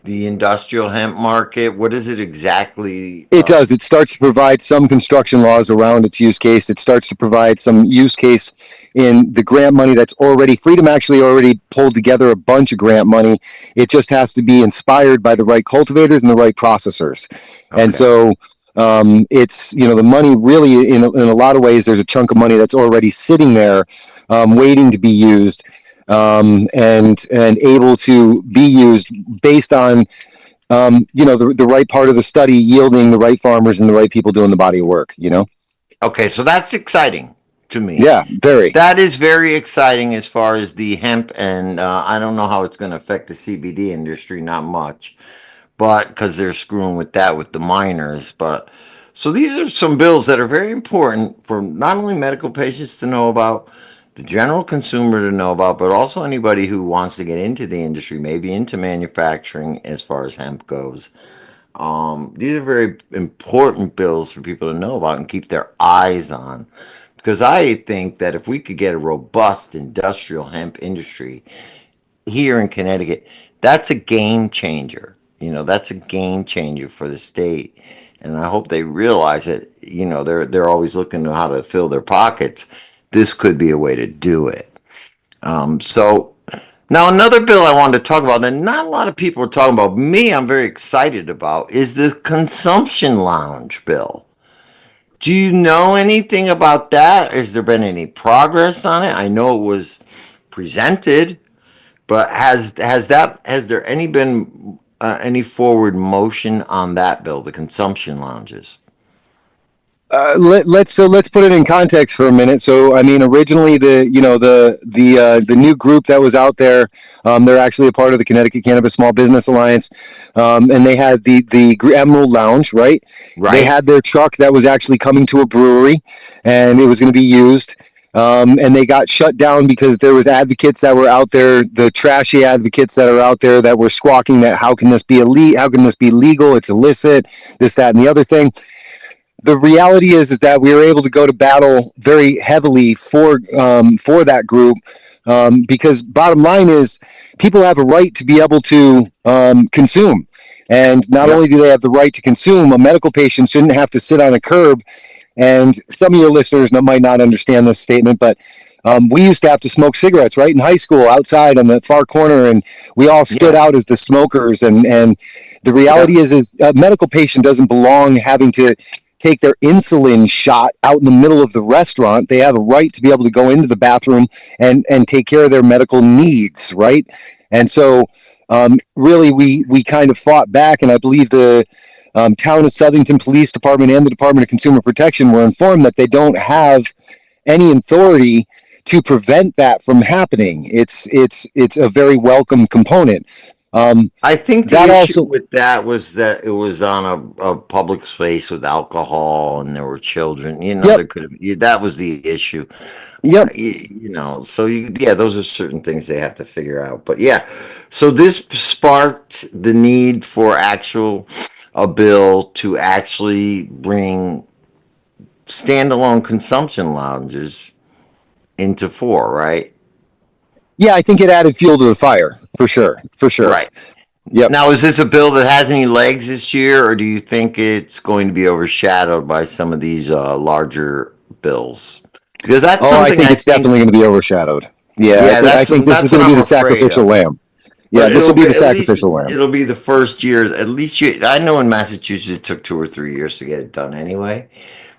the industrial hemp market? What is it exactly? It does. It starts to provide some construction laws around its use case. It starts to provide some use case in the grant money that's already, Freedom actually already pulled together a bunch of grant money. It just has to be inspired by the right cultivators and the right processors. And Okay. so it's, the money really, in a lot of ways, there's a chunk of money that's already sitting there waiting to be used and able to be used based on the right part of the study yielding the right farmers and the right people doing the body of work. Okay, so that's exciting to me. Yeah, very. That is very exciting as far as the hemp, and I don't know how it's going to affect the CBD industry, not much, but because they're screwing with that with the miners. But so these are some bills that are very important for not only medical patients to know about, the general consumer to know about, but also anybody who wants to get into the industry, maybe into manufacturing as far as hemp goes. These are very important bills for people to know about and keep their eyes on. Because I think that if we could get a robust industrial hemp industry here in Connecticut, that's a game changer. That's a game changer for the state. And I hope they realize that, they're always looking to how to fill their pockets. This could be a way to do it. So now another bill I wanted to talk about that not a lot of people are talking about, me, I'm very excited about, is the consumption lounge bill. Do you know anything about that? Has there been any progress on it? I know it was presented, but has there any been any forward motion on that bill, the consumption lounges? Let's put it in context for a minute. So I mean, originally the new group that was out there, they're actually a part of the Connecticut Cannabis Small Business Alliance, and they had the Emerald Lounge, right? They Right? had their truck that was actually coming to a brewery, and it was going to be used. And they got shut down because there was advocates that were out there, the trashy advocates that are out there that were squawking that how can this be illegal? How can this be legal? It's illicit. This, that, and the other thing. The reality is that we were able to go to battle very heavily for that group because bottom line is people have a right to be able to consume. And not only Yep. do they have the right to consume, a medical patient shouldn't have to sit on a curb. And some of your listeners might not understand this statement, but we used to have to smoke cigarettes right in high school outside on the far corner, and we all stood Yeah. out as the smokers. And the reality Yep. is a medical patient doesn't belong having to take their insulin shot out in the middle of the restaurant. They have a right to be able to go into the bathroom and take care of their medical needs, right? And so, really, we kind of fought back, and I believe the town of Southington Police Department and the Department of Consumer Protection were informed that they don't have any authority to prevent that from happening. It's a very welcome component. I think the That issue also, with that was that it was on a public space with alcohol and there were children. yep, There could have that was the issue. yep. So yeah, those are certain things they have to figure out. But yeah, so this sparked the need for a bill to actually bring standalone consumption lounges into four, right? Yeah, I think it added fuel to the fire for sure, for sure. Right. Yep. Now, is this a bill that has any legs this year, or do you think it's going to be overshadowed by some of these larger bills? Because that's Oh, I something think I it's think, definitely going to be overshadowed. Yeah, yeah, I think this is that's what going to be I'm the afraid sacrificial of. lamb. Yeah, But this will it'll be be the at least sacrificial lamb. it'll be the first year. At least I know in Massachusetts it took 2 or 3 years to get it done anyway.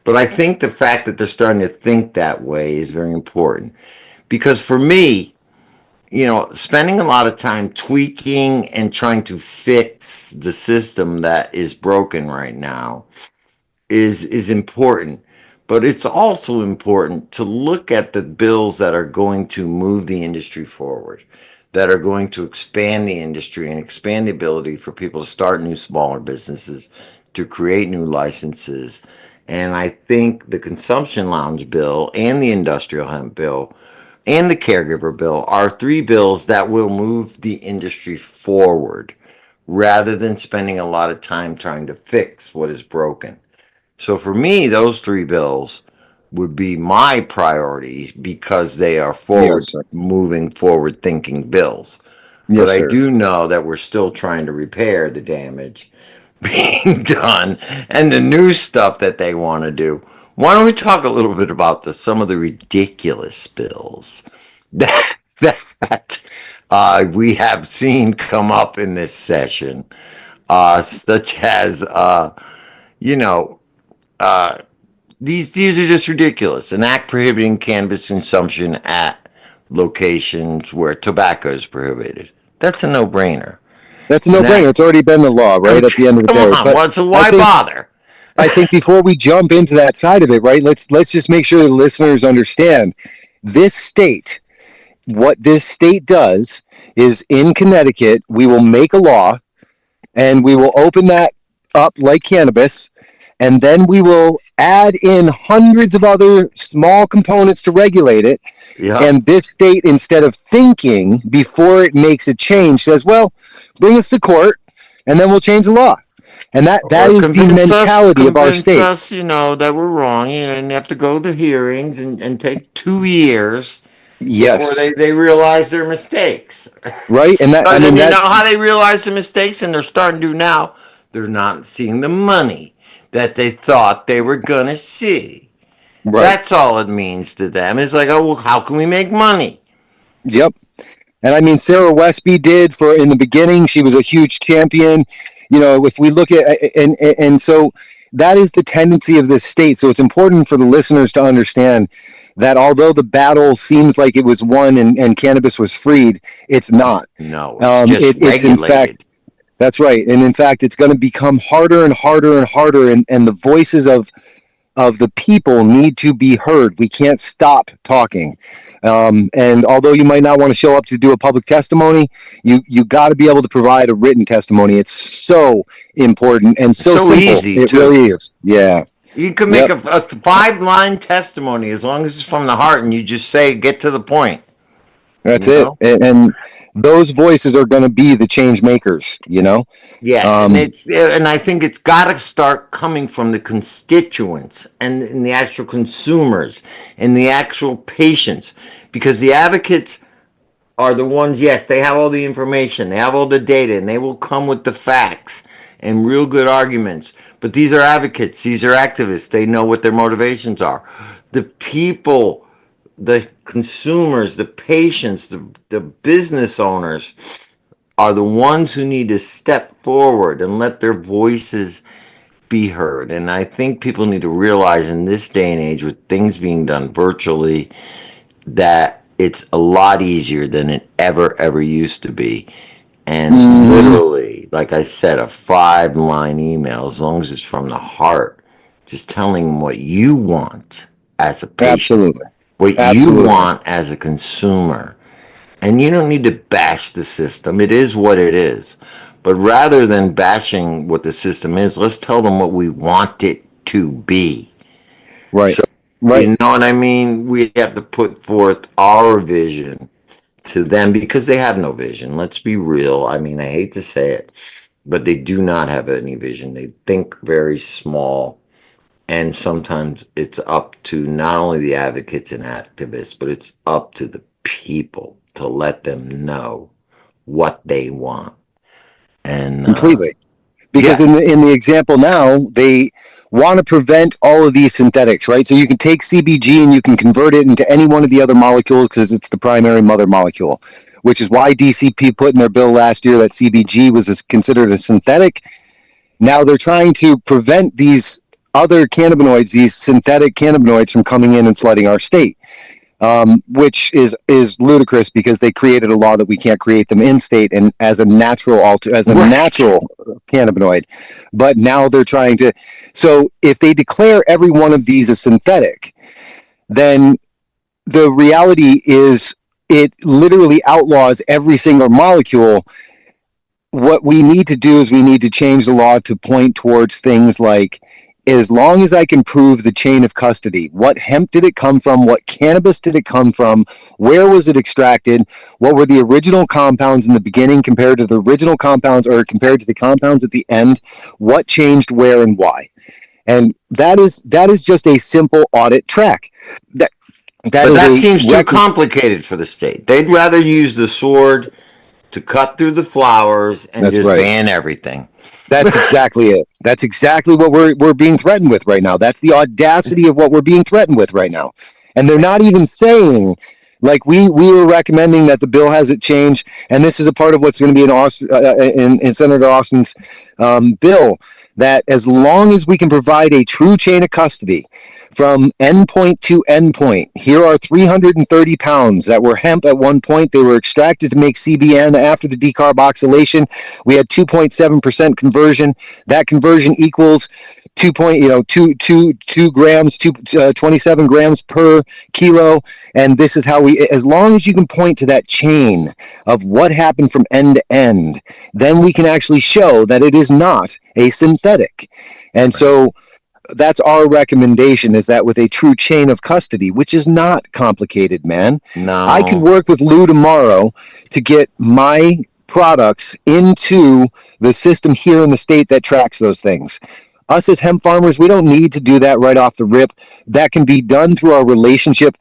But I think the fact that they're starting to think that way is very important. Because for me, spending a lot of time tweaking and trying to fix the system that is broken right now is important. But it's also important to look at the bills that are going to move the industry forward, that are going to expand the industry and expand the ability for people to start new smaller businesses, to create new licenses. And I think the consumption lounge bill and the industrial hemp bill and the caregiver bill are three bills that will move the industry forward rather than spending a lot of time trying to fix what is broken. So for me, those three bills would be my priority because they are Yes, forward sir. moving, forward thinking bills. but Yes, I sir. do know that we're still trying to repair the damage being done and the new stuff that they want to do. Why don't we talk a little bit about some of the ridiculous bills that we have seen come up in this session, such as you know these are just ridiculous. An act prohibiting cannabis consumption at locations where tobacco is prohibited. That's a no-brainer. That's a And no-brainer. that, It's already been the law, right? At the end of the come day. on, But well, so I why think bother? I think before we jump into that side of it, right? Let's just make sure the listeners understand this state. What this state does is in Connecticut, we will make a law and we will open that up like cannabis, and then we will add in hundreds of other small components to regulate it. Yeah, And this state, instead of thinking before it makes a change, says, well, bring us to court and then we'll change the law. And that or is the mentality of our convince state. us, that we're wrong, and you have to go to hearings and take 2 years before Yes. they realize their mistakes. Right. And that, I Because mean, and you know that's how they realize the mistakes, and they're starting to now. They're not seeing the money that they thought they were gonna see. right. That's all it means to them. It's like, oh, well, how can we make money? Yep. And I mean, Sarah Westby did for in the beginning. She was a huge champion. If we look at and so that is the tendency of this state. So it's important for the listeners to understand that although the battle seems like it was won and cannabis was freed, it's not. No, it's just It's in fact regulated. that's right, and in fact, it's going to become harder and harder and harder, and the voices of the people need to be heard. We can't stop talking. And although you might not want to show up to do a public testimony, you got to be able to provide a written testimony. It's so important and so So simple. easy It too. really is. Yeah. You can make Yep. a 5-line testimony as long as it's from the heart and you just say, get to the point. That's You it. know? And those voices are going to be the change makers. Yeah, Um, and I think it's got to start coming from the constituents and the actual consumers and the actual patients, because the advocates are the ones. Yes, they have all the information, they have all the data, and they will come with the facts and real good arguments. But these are advocates, these are activists. They know what their motivations are. The people, the consumers, the patients, the business owners are the ones who need to step forward and let their voices be heard. And I think people need to realize in this day and age, with things being done virtually, that it's a lot easier than it ever used to be. And mhm. literally, like I said, a 5-line email, as long as it's from the heart, just telling them what you want as a patient, Absolutely. what you Absolutely. want as a consumer. And you don't need to bash the system. It is what it is. But rather than bashing what the system is, let's tell them what we want it to be. Right. So, Right. you know what I mean? We have to put forth our vision to them because they have no vision. Let's be real. I mean, I hate to say it, but they do not have any vision. They think very small. And sometimes it's up to not only the advocates and activists, but it's up to the people to let them know what they want. And Completely. Because yeah, in the example now, they want to prevent all of these synthetics, right? So you can take CBG and you can convert it into any one of the other molecules because it's the primary mother molecule, which is why DCP put in their bill last year that CBG was considered a synthetic. Now they're trying to prevent these other cannabinoids, these synthetic cannabinoids, from coming in and flooding our state, which is ludicrous because they created a law that we can't create them in state and as a right. natural cannabinoid. But now they're trying to. So if they declare every one of these a synthetic, then the reality is it literally outlaws every single molecule. What we need to do is we need to change the law to point towards things like, as long as I can prove the chain of custody, what hemp did it come from? What cannabis did it come from? Where was it extracted? What were the original compounds in the beginning compared to the original compounds or compared to the compounds at the end? What changed where and why? And that is just a simple audit track. That But is that a seems too record. complicated for the state. They'd rather use the sword to cut through the flowers and That's just right. ban everything. That's exactly it. That's exactly what we're being threatened with right now. That's the audacity of what we're being threatened with right now. And they're not even saying, like we were recommending that the bill has it changed, and this is a part of what's going to be in Senator Austin's bill, that as long as we can provide a true chain of custody from endpoint to endpoint. Here are 330 pounds that were hemp at one point. They were extracted to make CBN after the decarboxylation. We had 2.7% conversion. That conversion equals 2 grams, 27 grams per kilo. And this is how as long as you can point to that chain of what happened from end to end, then we can actually show that it is not a synthetic. And so that's our recommendation, is that with a true chain of custody, which is not complicated, man. I could No. work with Lou tomorrow to get my products into the system here in the state that tracks those things. Us as hemp farmers, we don't need to do that right off the rip. That can be done through our relationship.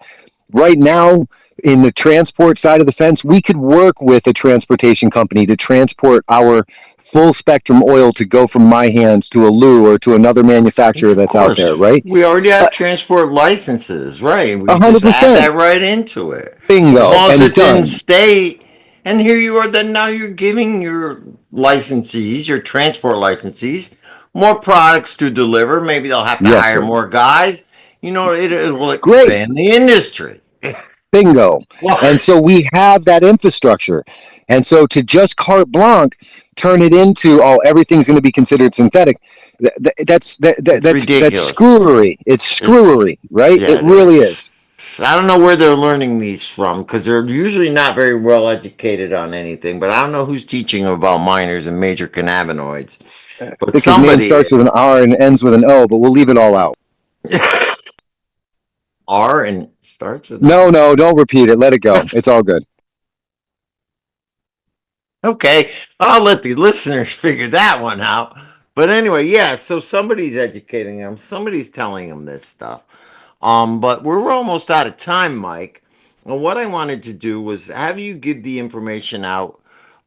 Right now, in the transport side of the fence, we could work with a transportation company to transport our full spectrum oil to go from my hands to a Lou or to another manufacturer Of that's out course. there, right? We already have transport licenses, right? We just add 100%. that right into it. As Bingo. long as And it's in done. state. And here you are, then now you're giving your licensees, your transport licensees, more products to deliver. Maybe they'll have to Yes, hire sir. more guys. It will Great. expand the industry. Bingo. Well, And so we have that infrastructure. And so to just carte blanche turn it into, oh, everything's going to be considered synthetic. it's That's ridiculous. screwery. It's It's, screwery, right? yeah, It it really is. is. I don't know where they're learning these from because they're usually not very well educated on anything. But I don't know who's teaching them about minors and major cannabinoids. I But think his name somebody starts is. with an R and ends with an O, but we'll leave it all out. R and starts with an No, R. no, don't repeat it. Let it go. It's all good. Okay, I'll let the listeners figure that one out. But anyway, yeah, so somebody's educating them, somebody's telling them this stuff. But we're almost out of time, Mike. And what I wanted to do was have you give the information out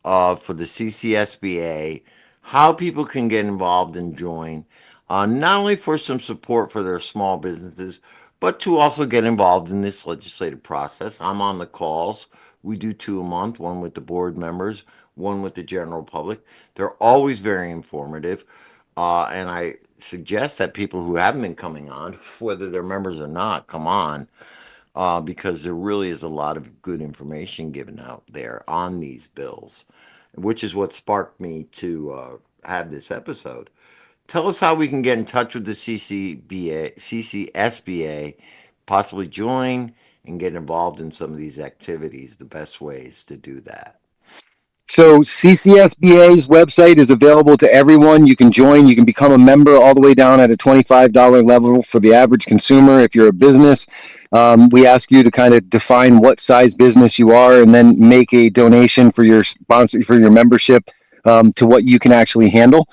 for the CCSBA, how people can get involved and join, not only for some support for their small businesses, but to also get involved in this legislative process. I'm on the calls. We do two a month, one with the board members, one with the general public. They're always very informative. And I suggest that people who haven't been coming on, whether they're members or not, come on, because there really is a lot of good information given out there on these bills, which is what sparked me to have this episode. Tell us how we can get in touch with the CCSBA, possibly join and get involved in some of these activities, the best ways to do that. So CCSBA's website is available to everyone. You can join. You can become a member all the way down at a $25 level for the average consumer. If you're a business, we ask you to kind of define what size business you are, and then make a donation for your sponsor for your membership to what you can actually handle.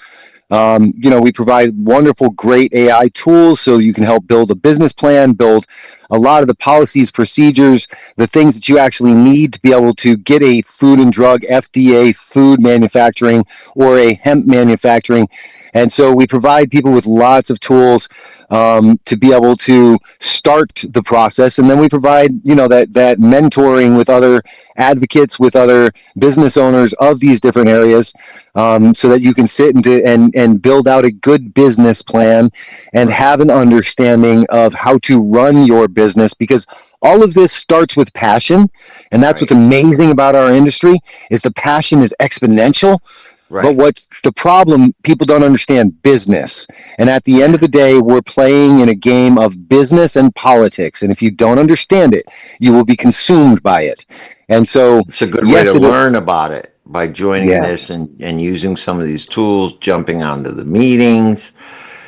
We provide wonderful, great AI tools so you can help build a business plan, build a lot of the policies, procedures, the things that you actually need to be able to get a food and drug FDA food manufacturing or a hemp manufacturing. And so we provide people with lots of tools to be able to start the process, and then we provide that mentoring with other advocates, with other business owners of these different areas, so that you can sit and build out a good business plan and Right. have an understanding of how to run your business, because all of this starts with passion. And that's what's Right. amazing about our industry, is the passion is exponential. But Right. what's the problem? People don't understand business. And at the end of Yeah. the day, we're playing in a game of business and politics. And if you don't understand it, you will be consumed by it. And so, It's a good way to yes, learn about it by joining this yes, and using some of these tools, jumping onto the meetings.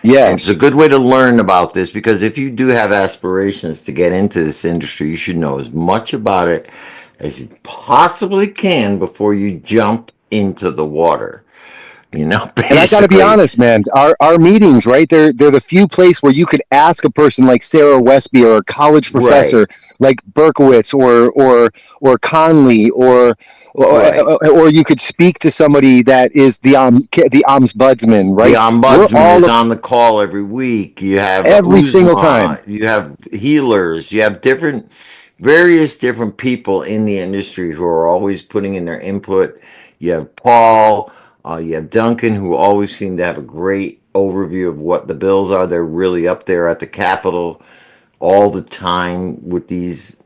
And it's a yes. good way to learn about this because if you do have aspirations to get into this industry, you should know as much about it as you possibly can before you jump into the water. You know, And I got to be basically. honest, man. Our meetings, right? They're the few place where you could ask a person like Sarah Westby or a college Right. professor like Berkowitz or Conley Right. or you could speak to somebody that is the ombudsman, The right? We're ombudsman all is on the call every week. You have every single time. Uzma, you have healers, you have various different people in the industry who are always putting in their input. You have Paul, you have Duncan, who always seem to have a great overview of what the bills are. They're really up there at the Capitol all the time with these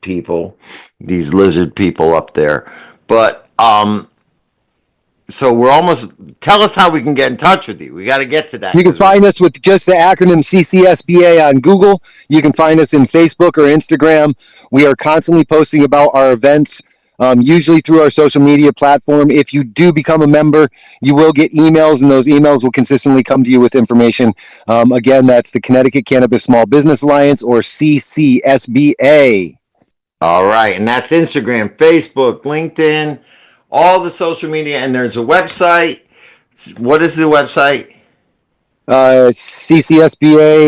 people, these lizard people up there. But so we're almost. Tell us how we can get in touch with you. We got to get to that You can because we're find us with just the acronym CCSBA on Google. You can find us in Facebook or Instagram. We are constantly posting about our events, usually through our social media platform. If you do become a member, you will get emails, and those emails will consistently come to you with information. Again, that's the Connecticut Cannabis Small Business Alliance, or CCSBA. all right, and that's Instagram, Facebook, LinkedIn, all the social media, and there's a website. What is the website?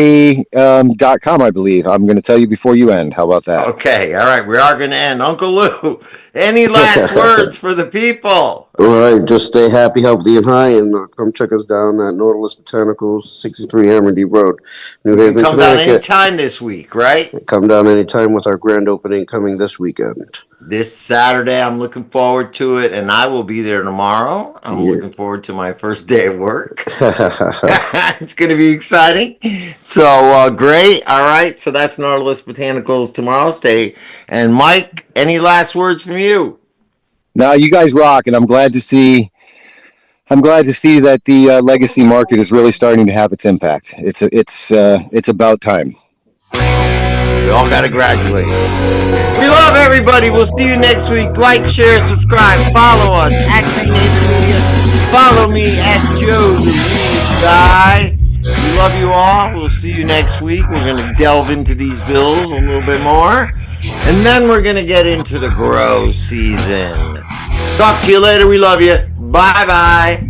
CCSBA.com, I believe. I'm going to tell you before you end. How about that? Okay, all right, we are going to end. Uncle Lou, any last words for the people? All right, just stay happy, healthy, and high, and come check us down at Nautilus Botanicals, 63 Hammerdy Road, New We can Haven, come down Connecticut. anytime this week, right? Come down anytime with our grand opening coming this weekend. This Saturday, I'm looking forward to it, and I will be there tomorrow. I'm Yeah. looking forward to my first day of work. It's going to be exciting. So great. All right. So that's Nautilus Botanicals tomorrow. Stay. And Mike, any last words from you? Now, you guys rock, and I'm glad to see. I'm glad to see that the legacy market is really starting to have its impact. It's about time. We all got to graduate. We love everybody. We'll see you next week. Like, share, subscribe, follow us at Greenhaven Media. Follow me at Joe the Weed Guy. We love you all. We'll see you next week. We're going to delve into these bills a little bit more. And then we're going to get into the grow season. Talk to you later. We love you. Bye bye.